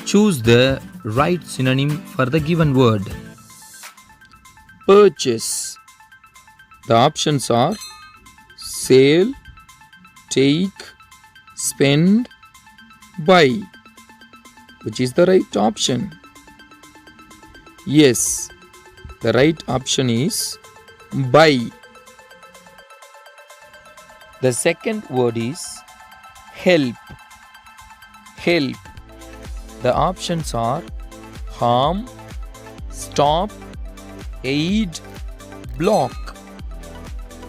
Choose the right synonym for the given word. Purchase. The options are sale, take, spend, buy. Which is the right option? Yes, the right option is buy. The second word is help. Help. The options are harm, stop, aid, block.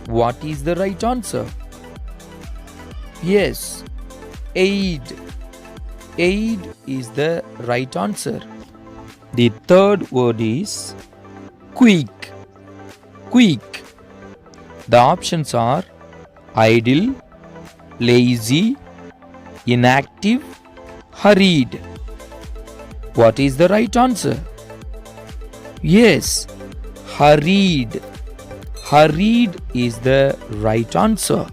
What is the right answer? Yes, aid. Aid is the right answer. The third word is quick. Quick. The options are idle, lazy, inactive, hurried. What is the right answer? Yes, hurried. Hurried is the right answer.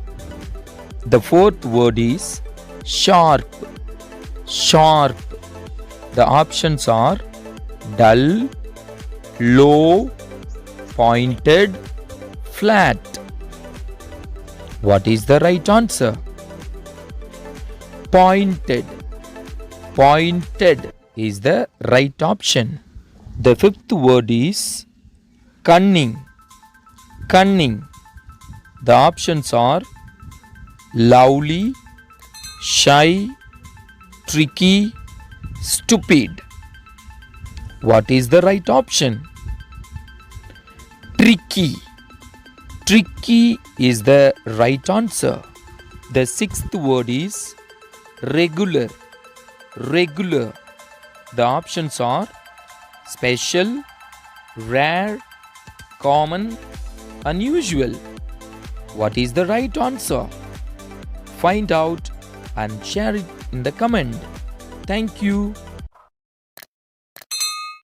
The fourth word is sharp. Sharp. The options are dull, low, pointed, flat. What is the right answer? Pointed. Pointed is the right option. The fifth word is cunning. Cunning. The options are lovely, shy, tricky, stupid. What is the right option? Tricky. Tricky is the right answer. The sixth word is regular. Regular. The options are special, rare, common, unusual. What is the right answer? Find out and share it in the comment. Thank you.